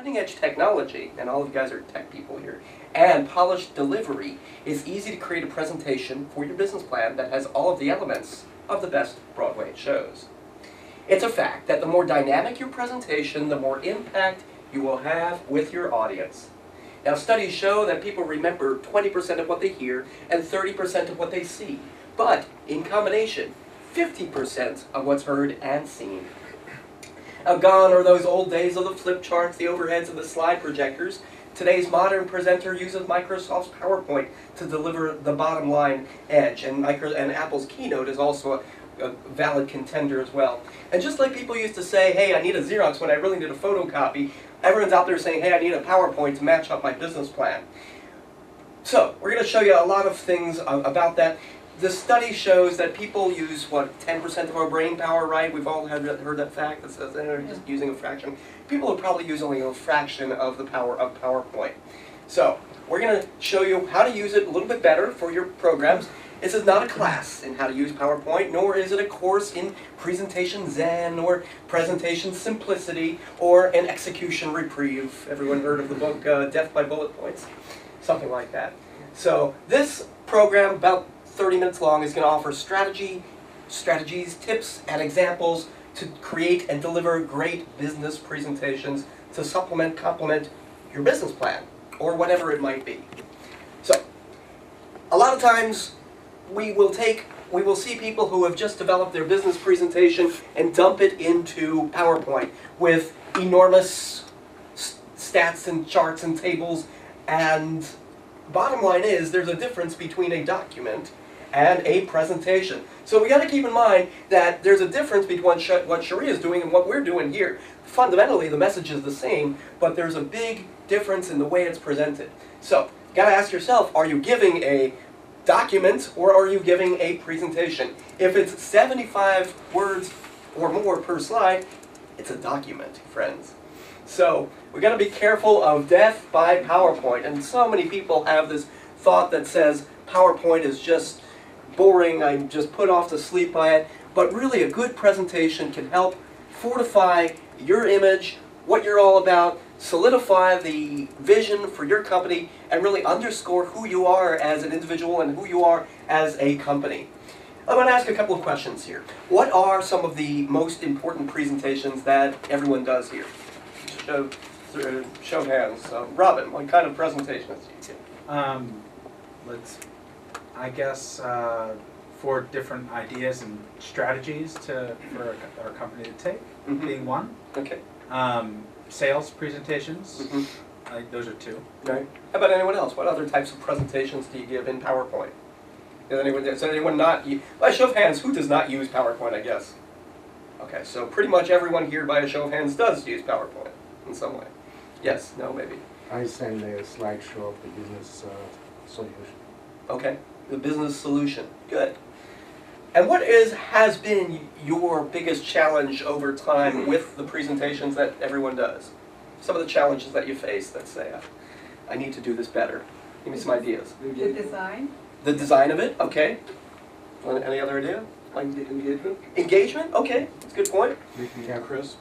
cutting-edge technology, and all of you guys are tech people here, and polished delivery, it's easy to create a presentation for your business plan that has all of the elements of the best Broadway shows. It's a fact that the more dynamic your presentation, the more impact you will have with your audience. Now, studies show that people remember 20% of what they hear and 30% of what they see, but in combination, 50% of what's heard and seen. Now, gone are those old days of the flip charts, the overheads, and the slide projectors. Today's modern presenter uses Microsoft's PowerPoint to deliver the bottom line edge, and Apple's Keynote is also a valid contender as well. And just like people used to say, hey, I need a Xerox when I really need a photocopy, everyone's out there saying, hey, I need a PowerPoint to match up my business plan. So, we're going to show you a lot of things about that. The study shows that people use, what, 10% of our brain power, right? We've all heard that fact that says they're just using a fraction. People will probably use only a fraction of the power of PowerPoint. So, we're going to show you how to use it a little bit better for your programs. This is not a class in how to use PowerPoint, nor is it a course in presentation zen, or presentation simplicity, or an execution reprieve. Everyone heard of the book Death by Bullet Points? Something like that. So, this program, about 30 minutes long, is going to offer strategies, tips, and examples to create and deliver great business presentations to complement your business plan, or whatever it might be. So, a lot of times we will see people who have just developed their business presentation and dump it into PowerPoint with enormous stats and charts and tables, and bottom line is there's a difference between a document and a presentation. So we got to keep in mind that there's a difference between what Cherie is doing and what we're doing here. Fundamentally, the message is the same, but there's a big difference in the way it's presented. So, you got to ask yourself, are you giving a document or are you giving a presentation? If it's 75 words or more per slide, it's a document, friends. So, we got to be careful of death by PowerPoint. And so many people have this thought that says PowerPoint is just boring, I'm just put off to sleep by it. But really, a good presentation can help fortify your image, what you're all about, solidify the vision for your company, and really underscore who you are as an individual and who you are as a company. I'm going to ask a couple of questions here. What are some of the most important presentations that everyone does here? Show of hands. Robin, what kind of presentations do you give? I guess for different ideas and strategies for our company to take, being one. Okay. Sales presentations, those are two. Right. How about anyone else? What other types of presentations do you give in PowerPoint? Does anyone not, by a show of hands, who does not use PowerPoint, I guess? Okay, so pretty much everyone here by a show of hands does use PowerPoint in some way. Yes, no, maybe. I send a slideshow of the business solution. Okay, the business solution. Good. And what has been your biggest challenge over time with the presentations that everyone does? Some of the challenges that you face that say, I need to do this better. Give me some ideas. The design? The design of it, okay. Any other idea? Like the engagement? Engagement, okay, that's a good point. Making it crisp.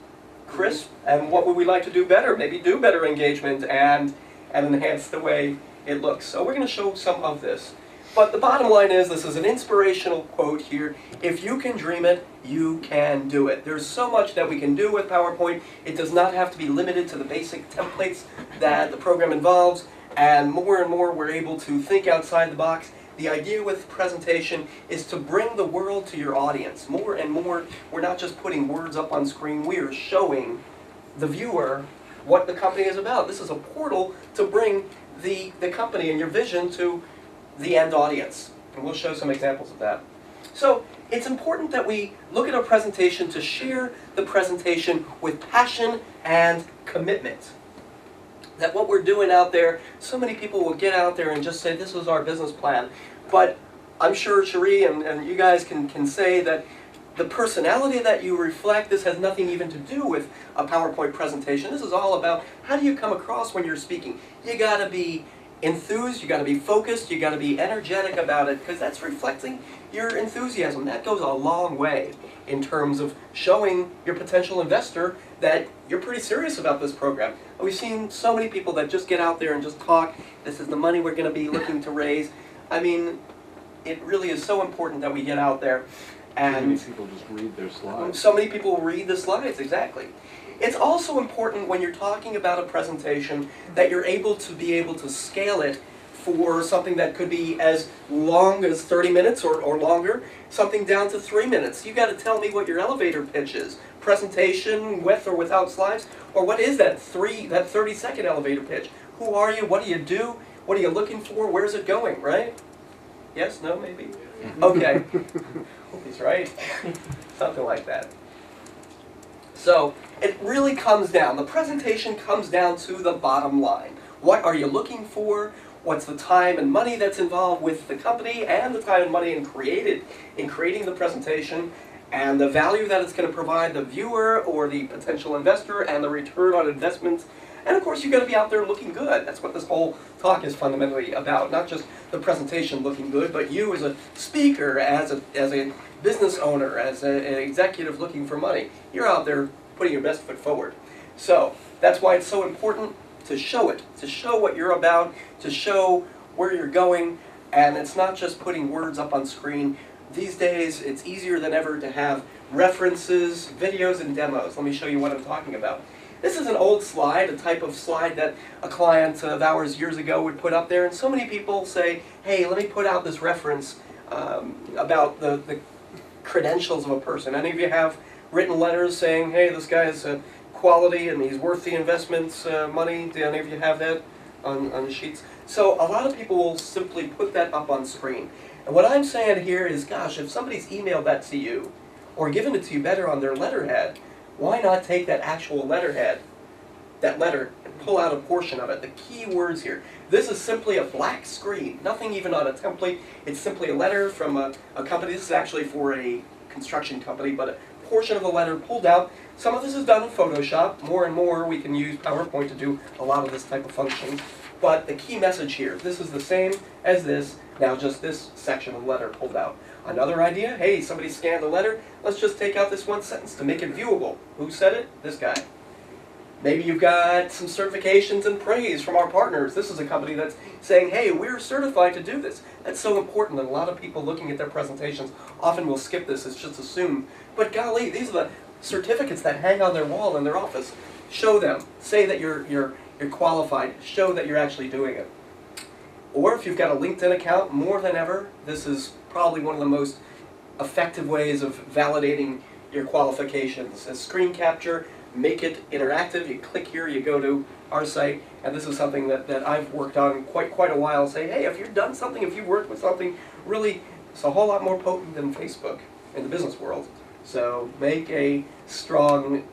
Crisp, and what would we like to do better? Maybe do better engagement and enhance the way it looks. So we're going to show some of this. But the bottom line is, this is an inspirational quote here. If you can dream it, you can do it. There's so much that we can do with PowerPoint. It does not have to be limited to the basic templates that the program involves. And more we're able to think outside the box. The idea with presentation is to bring the world to your audience. More and more, we're not just putting words up on screen. We are showing the viewer what the company is about. This is a portal to bring the company and your vision to the end audience. And we'll show some examples of that. So it's important that we look at our presentation to share the presentation with passion and commitment. That what we're doing out there, so many people will get out there and just say, this is our business plan. But I'm sure Cherie and you guys can say that the personality that you reflect, this has nothing even to do with a PowerPoint presentation. This is all about how do you come across when you're speaking. You gotta be enthused, you got to be focused, you got to be energetic about it, because that's reflecting your enthusiasm. That goes a long way in terms of showing your potential investor that you're pretty serious about this program. We've seen so many people that just get out there and just talk, this is the money we're going to be looking to raise. I mean, it really is so important that we get out there. And Many people just read their slides. so many people read the slides, exactly. It's also important when you're talking about a presentation that you're able to scale it for something that could be as long as 30 minutes or longer, something down to 3 minutes. You got to tell me what your elevator pitch is. Presentation with or without slides, or what is that 30-second elevator pitch? Who are you? What do you do? What are you looking for? Where's it going, right? Yes, no, maybe? Okay. Hope he's right. Something like that. So it really comes down, the presentation comes down to the bottom line. What are you looking for? What's the time and money that's involved with the company, and the time and money in creating the presentation, and the value that it's going to provide the viewer or the potential investor, and the return on investment. And of course, you've got to be out there looking good. That's what this whole talk is fundamentally about. Not just the presentation looking good, but you as a speaker, as a business owner, as an executive looking for money. You're out there putting your best foot forward. So that's why it's so important to show it, to show what you're about, to show where you're going. And it's not just putting words up on screen. These days, it's easier than ever to have references, videos, and demos. Let me show you what I'm talking about. This is an old slide, a type of slide that a client of ours years ago would put up there, and so many people say, hey, let me put out this reference about the credentials of a person. Any of you have written letters saying, hey, this guy is quality and he's worth the investment's money? Do any of you have that on the sheets? So a lot of people will simply put that up on screen. And what I'm saying here is, gosh, if somebody's emailed that to you, or given it to you better on their letterhead, why not take that actual letterhead, that letter, and pull out a portion of it? The key words here. This is simply a black screen, nothing even on a template. It's simply a letter from a company. This is actually for a construction company, but a portion of the letter pulled out. Some of this is done in Photoshop. More and more we can use PowerPoint to do a lot of this type of function. But the key message here, this is the same as this, now just this section of the letter pulled out. Another idea, hey, somebody scanned the letter, let's just take out this one sentence to make it viewable. Who said it? This guy. Maybe you've got some certifications and praise from our partners. This is a company that's saying, hey, we're certified to do this. That's so important, and a lot of people looking at their presentations often will skip this. It's just assumed. But golly, these are the certificates that hang on their wall in their office. Show them. Say that you're qualified. Show that you're actually doing it. Or if you've got a LinkedIn account, more than ever, this is probably one of the most effective ways of validating your qualifications. A screen capture, make it interactive. You click here, you go to our site, and this is something that I've worked on quite a while. Say, hey, if you've done something, if you've worked with something, really, it's a whole lot more potent than Facebook in the business world. So make a strong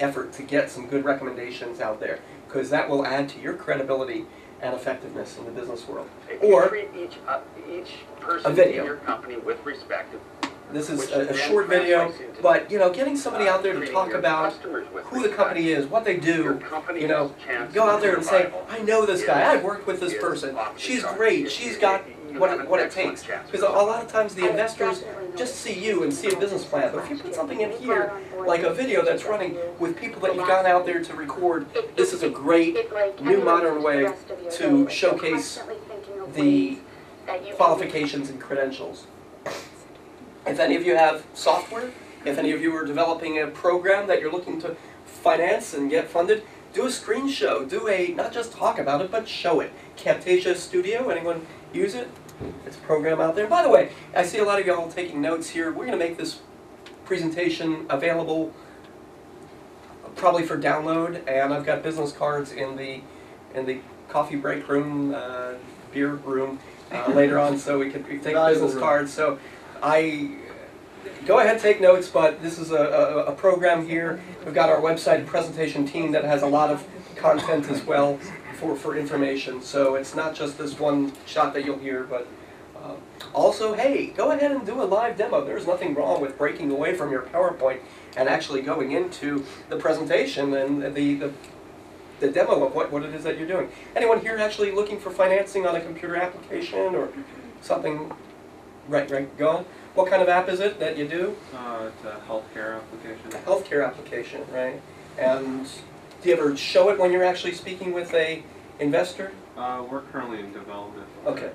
effort to get some good recommendations out there, because that will add to your credibility and effectiveness in the business world. Or treat each person a video. in your company with respect. This is a short video, but getting somebody out there to talk about who the company is, what they do. Go out there and say, I know this guy, I've worked with this person, she's great, she's got what it takes. Because a lot of times the investors just see you and see a business plan, but if you put something in here, like a video that's running with people that you've gone out there to record, this is a great new modern way to showcase the qualifications and credentials. If any of you have software, if any of you are developing a program that you're looking to finance and get funded, do a screen show. Do not just talk about it, but show it. Camtasia Studio, anyone use it? It's a program out there. By the way, I see a lot of y'all taking notes here. We're going to make this presentation available probably for download, and I've got business cards in the coffee break room, beer room later on, so we can take business cards. So go ahead, take notes, but this is a program here. We've got our website and presentation team that has a lot of content as well for information. So it's not just this one shot that you'll hear, but also, hey, go ahead and do a live demo. There's nothing wrong with breaking away from your PowerPoint and actually going into the presentation and the the demo of what it is that you're doing. Anyone here actually looking for financing on a computer application or something? Right, go on. What kind of app is it that you do? It's a healthcare application. A healthcare application, right? And do you ever show it when you're actually speaking with a investor? We're currently in development. Okay,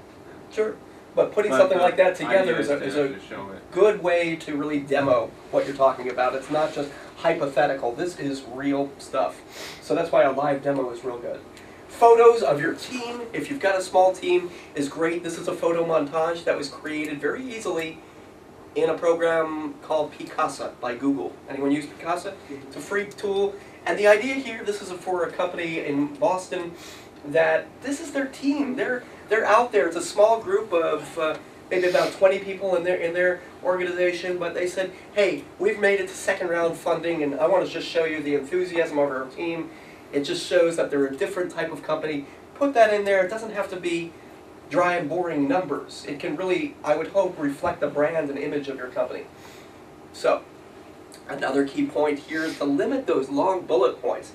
sure. But putting something like that together is a show it. good way to really demo what you're talking about. It's not just hypothetical. This is real stuff. So that's why a live demo is real good. Photos of your team, if you've got a small team, is great. This is a photo montage that was created very easily in a program called Picasa by Google. Anyone use Picasa? It's a free tool. And the idea here, this is for a company in Boston, that this is their team. They're out there. It's a small group of maybe about 20 people in their organization, but they said, hey, we've made it to second round funding, and I want to just show you the enthusiasm of our team. It just shows that they're a different type of company. Put that in there. It doesn't have to be dry and boring numbers. It can really, I would hope, reflect the brand and image of your company. So, another key point here is to limit those long bullet points.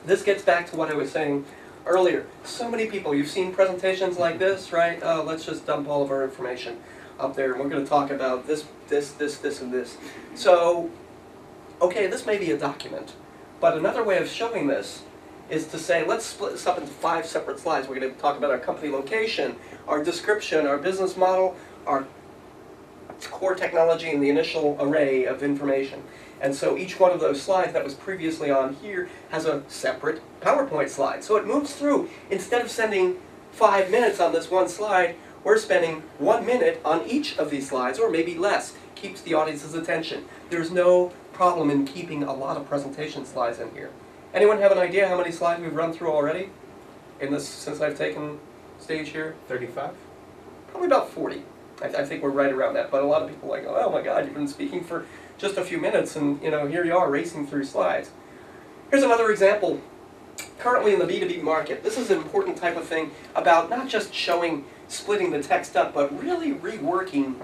This gets back to what I was saying earlier. So many people, you've seen presentations like this, right? Oh, let's just dump all of our information up there, and we're going to talk about this, and this. So, okay, this may be a document, but another way of showing this is to say, let's split this up into 5 separate slides. We're going to talk about our company location, our description, our business model, our core technology, and the initial array of information. And so each one of those slides that was previously on here has a separate PowerPoint slide. So it moves through. Instead of spending 5 minutes on this one slide, we're spending 1 minute on each of these slides, or maybe less. Keeps the audience's attention. There's no problem in keeping a lot of presentation slides in here. Anyone have an idea how many slides we've run through already in this since I've taken stage here? 35? Probably about 40. I think we're right around that. But a lot of people are like, oh my God, you've been speaking for just a few minutes, and here you are racing through slides. Here's another example. Currently in the B2B market, this is an important type of thing about not just splitting the text up, but really reworking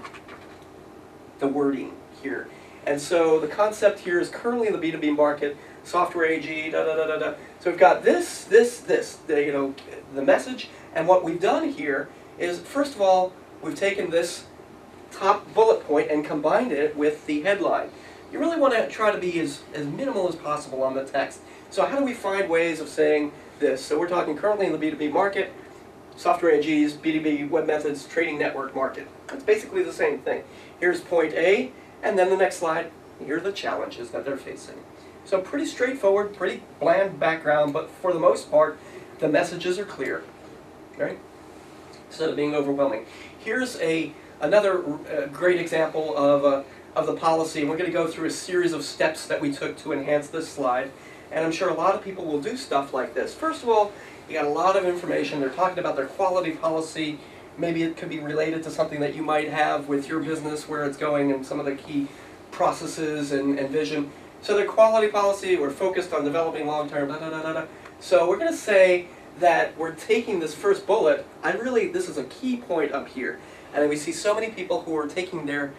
the wording here. And so the concept here is currently in the B2B market, software AG, So we've got this, the message, and what we've done here is, first of all, we've taken this top bullet point and combined it with the headline. You really want to try to be as minimal as possible on the text. So how do we find ways of saying this? So we're talking currently in the B2B market, software AGs, B2B web methods, trading network market. It's basically the same thing. Here's point A, and then the next slide, here are the challenges that they're facing. So pretty straightforward, pretty bland background, but for the most part, the messages are clear, right? Instead of being overwhelming. Here's another great example of the policy, and we're going to go through a series of steps that we took to enhance this slide. And I'm sure a lot of people will do stuff like this. First of all, you got a lot of information. They're talking about their quality policy. Maybe it could be related to something that you might have with your business, where it's going, and some of the key processes and vision. So their quality policy, we're focused on developing long-term, So we're going to say that we're taking this first bullet. This is a key point up here. And we see so many people who are taking their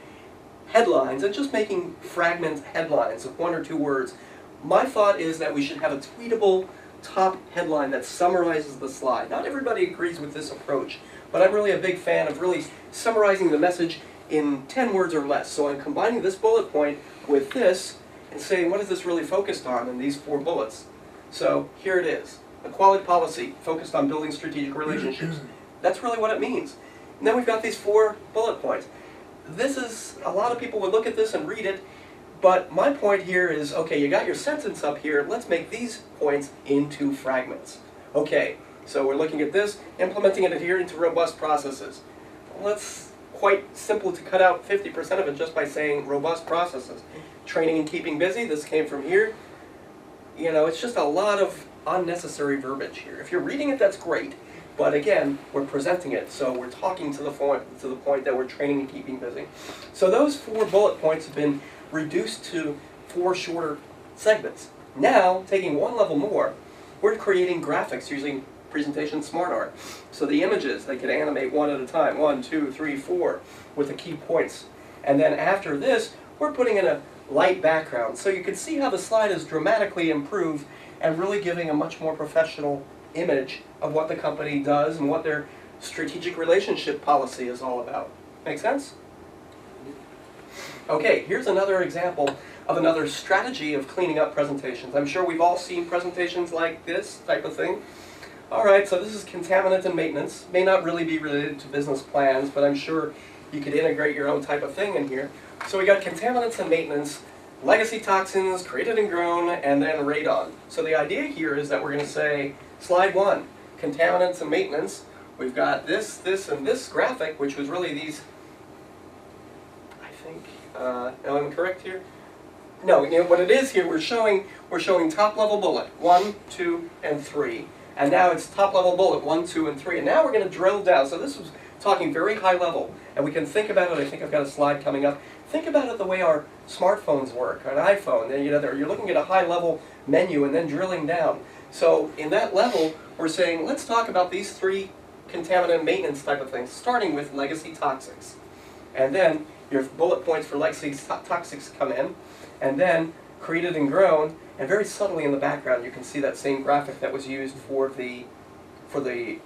headlines and just making fragment headlines of 1 or 2 words. My thought is that we should have a tweetable top headline that summarizes the slide. Not everybody agrees with this approach, but I'm really a big fan of really summarizing the message in 10 words or less. So I'm combining this bullet point with this and saying, what is this really focused on in these 4 bullets? So here it is. A quality policy focused on building strategic relationships. That's really what it means. And then we've got these 4 bullet points. This is, a lot of people would look at this and read it, but my point here is, okay, you got your sentence up here, let's make these points into fragments. Okay, so we're looking at this, implementing it here into robust processes. Well, it's quite simple to cut out 50% of it just by saying robust processes. Training and keeping busy, this came from here. It's just a lot of unnecessary verbiage here. If you're reading it, that's great. But again, we're presenting it, so we're talking to the point that we're training and keeping busy. So those 4 bullet points have been reduced to 4 shorter segments. Now, taking one level more, we're creating graphics using Presentation Smart Art. So the images, they can animate one at a time, 1, 2, 3, 4, with the key points. And then after this, we're putting in a light background. So you can see how the slide is dramatically improved and really giving a much more professional image of what the company does and what their strategic relationship policy is all about. Make sense? Okay, here's another example of another strategy of cleaning up presentations. I'm sure we've all seen presentations like this type of thing. All right, so this is contaminant and maintenance. May not really be related to business plans, but I'm sure you could integrate your own type of thing in here. So we got contaminants and maintenance, legacy toxins, created and grown, and then radon. So the idea here is that we're going to say, slide 1, contaminants and maintenance. We've got this, this, and this graphic, which was really these, I think, am I correct here? No, you know, what it is here, we're showing top level bullet, 1, 2, and 3. And now it's top level bullet, 1, 2, and 3. And now we're going to drill down. So this was talking very high level. And we can think about it, I think I've got a slide coming up. Think about it the way our smartphones work, an iPhone. And, you know, you're looking at a high level menu and then drilling down. So in that level, we're saying, let's talk about these 3 contaminant maintenance type of things, starting with legacy toxics. And then your bullet points for legacy toxics come in. And then created and grown, and very subtly in the background you can see that same graphic that was used for the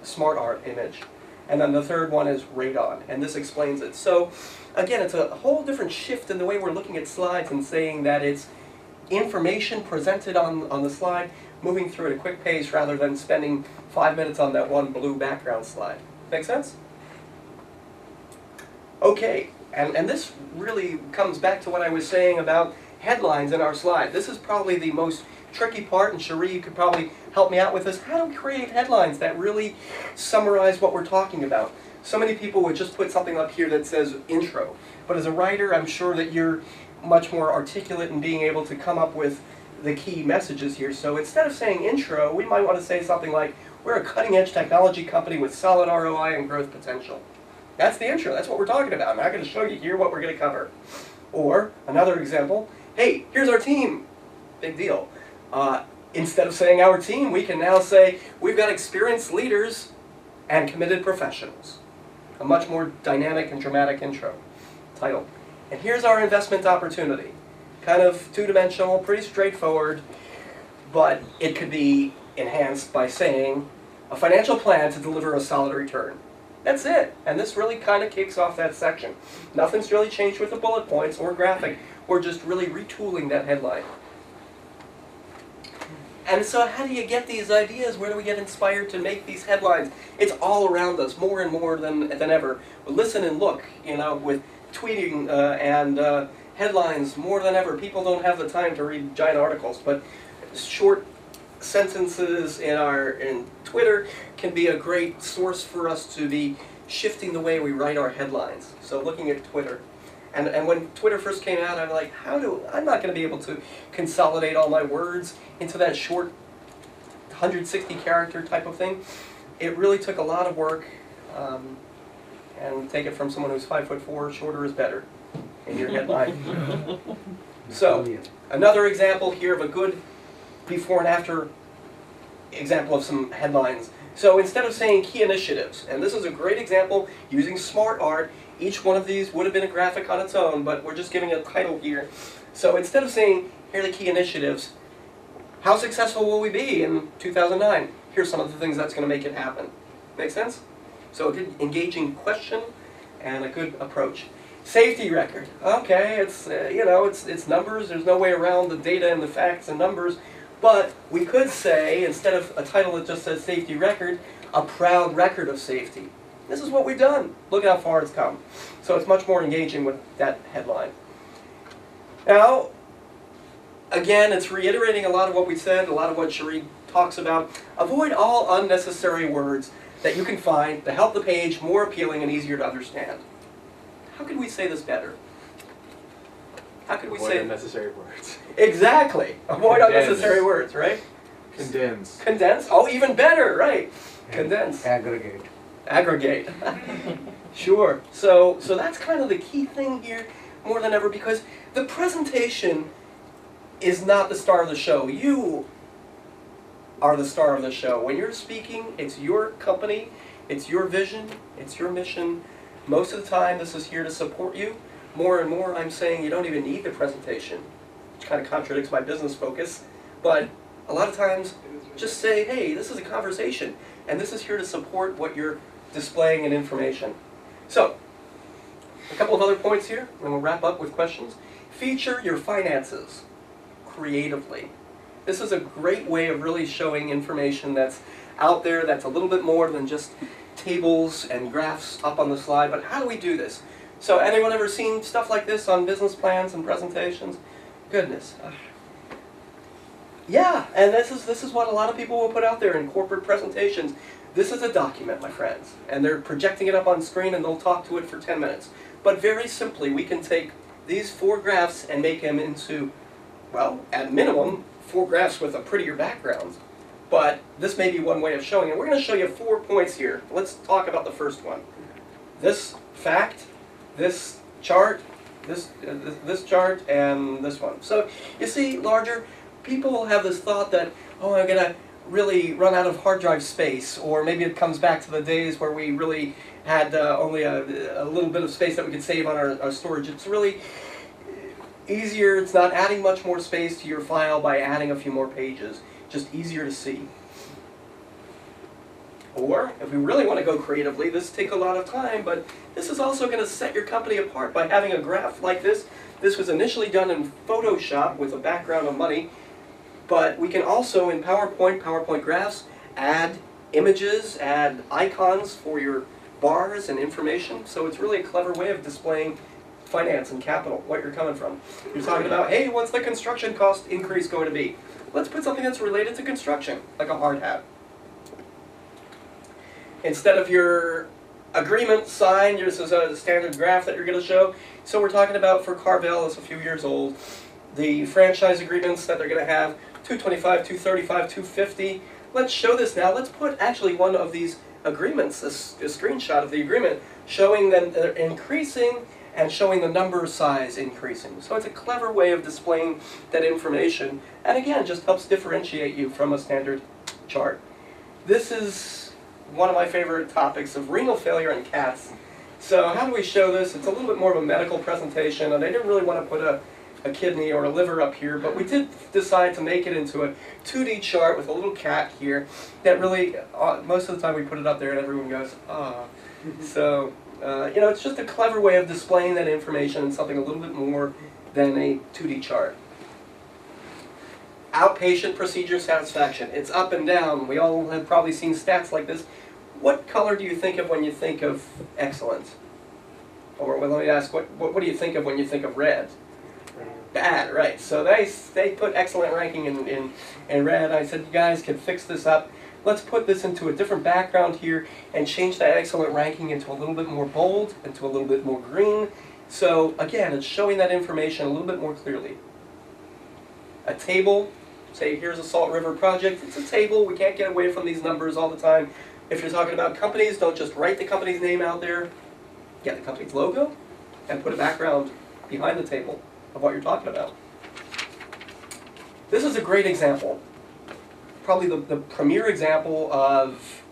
smart art image. And then the third one is radon, and this explains it. So again, it's a whole different shift in the way we're looking at slides and saying that it's information presented on the slide, moving through at a quick pace rather than spending 5 minutes on that one blue background slide. Make sense? Okay, and this really comes back to what I was saying about headlines in our slide. This is probably the most tricky part, and Cherie, you could probably help me out with this. How do we create headlines that really summarize what we're talking about? So many people would just put something up here that says intro, but as a writer, I'm sure that you're much more articulate in being able to come up with the key messages here. So instead of saying intro, we might want to say something like, we're a cutting-edge technology company with solid ROI and growth potential. That's the intro. That's what we're talking about. I'm not going to show you here what we're going to cover. Or, another example, hey, here's our team. Big deal. Instead of saying our team, we can now say, we've got experienced leaders and committed professionals. A much more dynamic and dramatic intro title. And here's our investment opportunity. Kind of two-dimensional, pretty straightforward, but it could be enhanced by saying, a financial plan to deliver a solid return. That's it. And this really kind of kicks off that section. Nothing's really changed with the bullet points or graphic. We're just really retooling that headline. And so how do you get these ideas? Where do we get inspired to make these headlines? It's all around us, more and more than ever. Listen and look, you know, with tweeting and headlines more than ever. People don't have the time to read giant articles, but short sentences in Twitter can be a great source for us to be shifting the way we write our headlines. So looking at Twitter. And when Twitter first came out, I'm like, I'm not going to be able to consolidate all my words into that short 160 character type of thing. It really took a lot of work, and take it from someone who's 5'4", shorter is better in your headline. So, another example here of a good before and after example of some headlines. So instead of saying key initiatives, and this is a great example using smart art, each one of these would have been a graphic on its own, but we're just giving a title here. So instead of saying, here are the key initiatives, how successful will we be in 2009? Here's some of the things that's going to make it happen. Make sense? So a good engaging question and a good approach. Safety record. Okay, it's it's numbers. There's no way around the data and the facts and numbers. But we could say, instead of a title that just says safety record, a proud record of safety. This is what we've done. Look at how far it's come. So it's much more engaging with that headline. Now, again, it's reiterating a lot of what we said, a lot of what Cherie talks about. Avoid all unnecessary words that you can find to help the page more appealing and easier to understand. How could we say this better? How could we Avoid say unnecessary words. Exactly. Avoid Condense. unnecessary words, right? Condense. Condense. Oh, even better, right? Condense. Aggregate. Aggregate. Sure. So that's kind of the key thing here more than ever, because the presentation is not the star of the show. You are the star of the show. When you're speaking, it's your company, it's your vision, it's your mission. Most of the time, this is here to support you, more and more I'm saying you don't even need the presentation, which kind of contradicts my business focus, but a lot of times just say, hey, this is a conversation, and this is here to support what you're displaying in information. So, a couple of other points here, and we'll wrap up with questions. Feature your finances creatively. This is a great way of really showing information that's out there, that's a little bit more than just tables and graphs up on the slide, but how do we do this? So anyone ever seen stuff like this on business plans and presentations? Goodness. Yeah, and this is what a lot of people will put out there in corporate presentations. This is a document, my friends, and they're projecting it up on screen and they'll talk to it for 10 minutes. But very simply, we can take these 4 graphs and make them into, well, at minimum, 4 graphs with a prettier background. But this may be one way of showing it. We're going to show you 4 points here. Let's talk about the first one. This fact, this chart, this chart, and this one. So you see, larger, people have this thought that, oh, I'm going to really run out of hard drive space, or maybe it comes back to the days where we really had only a little bit of space that we could save on our storage. It's really easier. It's not adding much more space to your file by adding a few more pages. Just easier to see. Or, if we really want to go creatively, this takes a lot of time, but this is also going to set your company apart by having a graph like this. This was initially done in Photoshop with a background of money, but we can also, in PowerPoint graphs, add images, add icons for your bars and information. So it's really a clever way of displaying finance and capital, what you're coming from. You're talking about, hey, what's the construction cost increase going to be? Let's put something that's related to construction, like a hard hat. Instead of your agreement sign, this is a standard graph that you're going to show. So we're talking about, for Carvel, it's a few years old, the franchise agreements that they're going to have, 225, 235, 250. Let's show this now. Let's put actually one of these agreements, a screenshot of the agreement, showing them they're increasing and showing the number size increasing. So it's a clever way of displaying that information, and again, just helps differentiate you from a standard chart. This is one of my favorite topics of renal failure in cats. So how do we show this? It's a little bit more of a medical presentation, and I didn't really want to put a kidney or a liver up here, but we did decide to make it into a 2D chart with a little cat here that really, most of the time we put it up there and everyone goes, ah. So, you know, it's just a clever way of displaying that information in something a little bit more than a 2D chart. Outpatient procedure satisfaction. It's up and down. We all have probably seen stats like this. What color do you think of when you think of excellent? Or well, let me ask, what do you think of when you think of red? Bad, right. So they put excellent ranking in red. I said, you guys can fix this up. Let's put this into a different background here and change that excellent ranking into a little bit more bold, into a little bit more green. So again, it's showing that information a little bit more clearly. A table, say here's a Salt River project. It's a table. We can't get away from these numbers all the time. If you're talking about companies, don't just write the company's name out there. Get the company's logo and put a background behind the table of what you're talking about. This is a great example. Probably the premier example of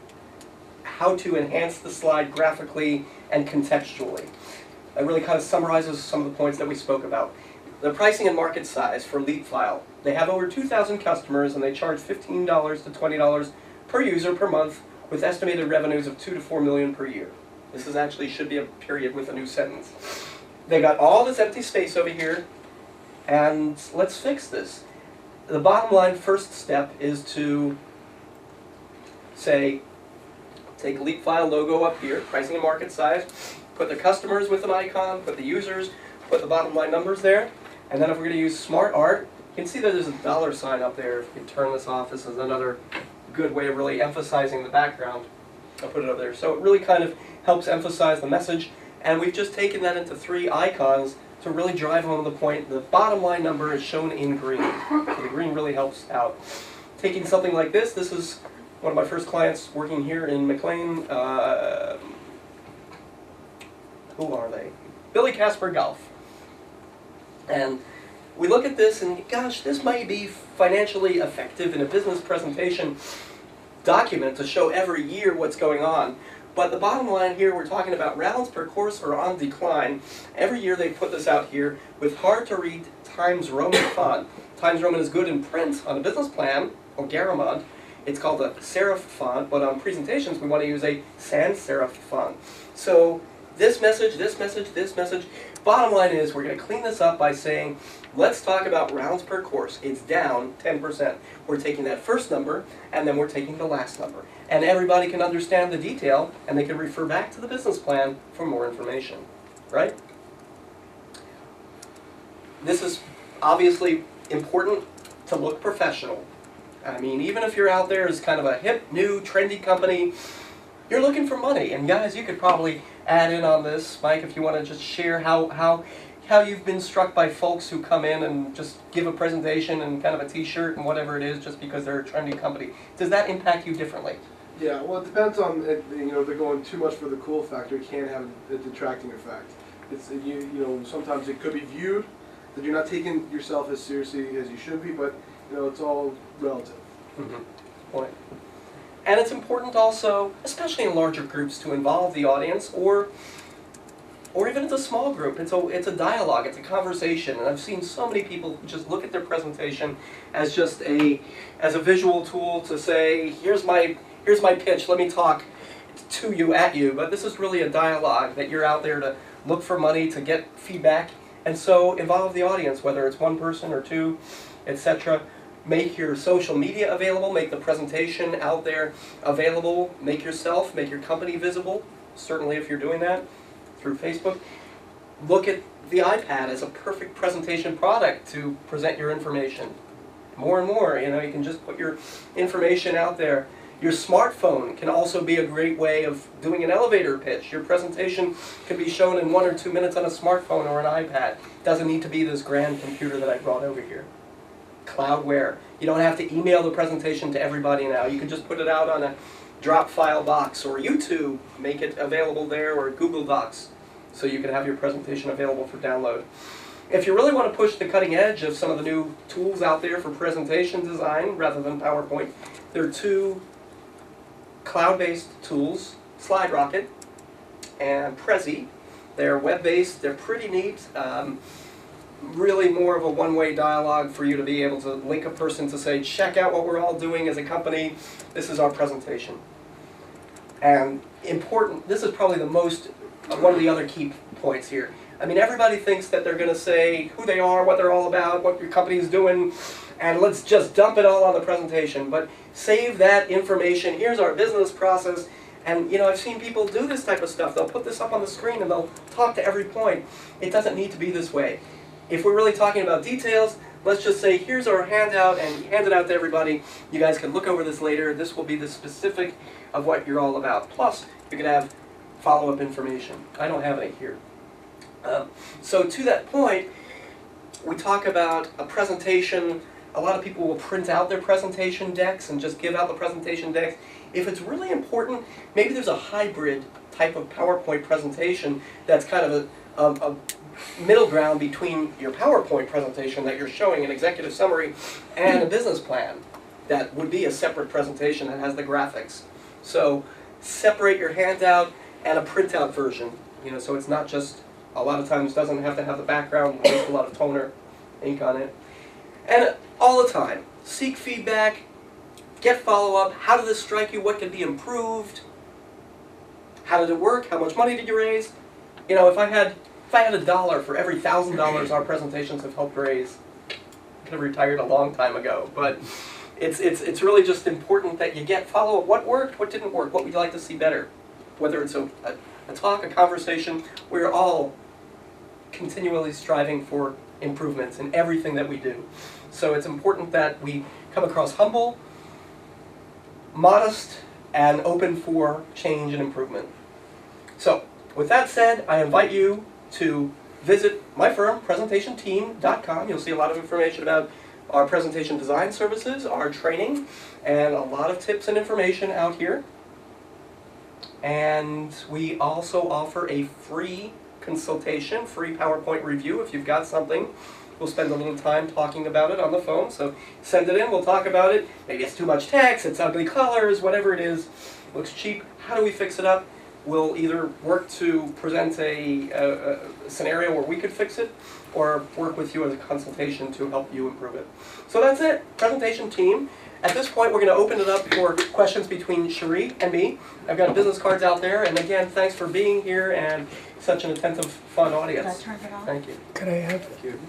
how to enhance the slide graphically and contextually. It really kind of summarizes some of the points that we spoke about. The pricing and market size for LeapFile. They have over 2,000 customers and they charge $15 to $20 per user per month with estimated revenues of $2 to $4 million per year. This is actually should be a period with a new sentence. They got all this empty space over here, and let's fix this. The bottom line first step is to say, take LeapFile logo up here, pricing and market size, put the customers with an icon, put the users, put the bottom line numbers there, and then if we're going to use smart art, you can see that there's a dollar sign up there. If you turn this off, this is another good way of really emphasizing the background. I'll put it over there. So it really kind of helps emphasize the message, and we've just taken that into 3 icons to really drive home the point. The bottom line number is shown in green, so the green really helps out. Taking something like this is one of my first clients working here in McLean. Who are they? Billy Casper Golf. And we look at this and gosh, this might be financially effective in a business presentation document to show every year what's going on. But the bottom line here, we're talking about rounds per course are on decline. Every year they put this out here with hard-to-read Times Roman font. Times Roman is good in print on a business plan, or Garamond. It's called a serif font, but on presentations we want to use a sans serif font. So this message, this message, this message. Bottom line is we're going to clean this up by saying, let's talk about rounds per course. It's down 10%. We're taking that first number, and then we're taking the last number. And everybody can understand the detail, and they can refer back to the business plan for more information, right? This is obviously important to look professional. I mean, even if you're out there as kind of a hip, new, trendy company, you're looking for money. And guys, you could probably add in on this, Mike, if you want to just share how you've been struck by folks who come in and just give a presentation and kind of a t-shirt and whatever it is just because they're a trendy company. Does that impact you differently? Yeah, well, it depends on, if they're going too much for the cool factor, it can have a detracting effect. It's, sometimes it could be viewed that you're not taking yourself as seriously as you should be, but, it's all relative. Mm-hmm. Point. And it's important also, especially in larger groups, to involve the audience, or even it's a small group. It's a dialogue, it's a conversation. And I've seen so many people who just look at their presentation as just a visual tool to say, here's my pitch, let me talk to you, at you. But this is really a dialogue that you're out there to look for money, to get feedback. And so involve the audience, whether it's one person or two, etc. Make your social media available, make the presentation out there available, make yourself, make your company visible, certainly if you're doing that through Facebook. Look at the iPad as a perfect presentation product to present your information. More and more, you can just put your information out there. Your smartphone can also be a great way of doing an elevator pitch. Your presentation can be shown in 1 or 2 minutes on a smartphone or an iPad. It doesn't need to be this grand computer that I brought over here. Cloudware. You don't have to email the presentation to everybody now. You can just put it out on a drop file box, or YouTube, make it available there, or Google Docs, so you can have your presentation available for download. If you really want to push the cutting edge of some of the new tools out there for presentation design rather than PowerPoint, there are 2 cloud-based tools, SlideRocket and Prezi. They're web-based, they're pretty neat. Really more of a one-way dialogue for you to be able to link a person to say, check out what we're all doing as a company, this is our presentation. And important, this is probably one of the other key points here. I mean, everybody thinks that they're going to say who they are, what they're all about, what your company is doing, and let's just dump it all on the presentation. But save that information, here's our business process. And I've seen people do this type of stuff. They'll put this up on the screen and they'll talk to every point. It doesn't need to be this way. If we're really talking about details, let's just say, here's our handout, and hand it out to everybody. You guys can look over this later. This will be the specific of what you're all about. Plus, you can have follow-up information. I don't have any here. So to that point, we talk about a presentation. A lot of people will print out their presentation decks and just give out the presentation decks. If it's really important, maybe there's a hybrid type of PowerPoint presentation that's kind of a middle ground between your PowerPoint presentation that you're showing an executive summary and a business plan that would be a separate presentation that has the graphics. So separate your handout and a printout version, so it's not just, a lot of times doesn't have to have the background, waste a lot of toner, ink on it. And all the time, seek feedback, get follow-up. How did this strike you? What could be improved? How did it work? How much money did you raise? If I had $1 for every $1,000 our presentations have helped raise, I could have retired a long time ago. But it's really just important that you get follow-up. What worked? What didn't work? What would you like to see better? Whether it's a talk, a conversation, we're all continually striving for improvements in everything that we do. So it's important that we come across humble, modest, and open for change and improvement. So, with that said, I invite you to visit my firm, presentationteam.com. You'll see a lot of information about our presentation design services, our training, and a lot of tips and information out here. And we also offer a free consultation, free PowerPoint review if you've got something. We'll spend a little time talking about it on the phone, so send it in, we'll talk about it. Maybe it's too much text, it's ugly colors, whatever it is, looks cheap. How do we fix it up? we'll either work to present a scenario where we could fix it, or work with you as a consultation to help you improve it. So that's it, presentation team. At this point, we're going to open it up for questions between Cherie and me. I've got business cards out there, and again, thanks for being here and such an attentive, fun Did I audience. turn it off? Thank you. Could I have Thank you.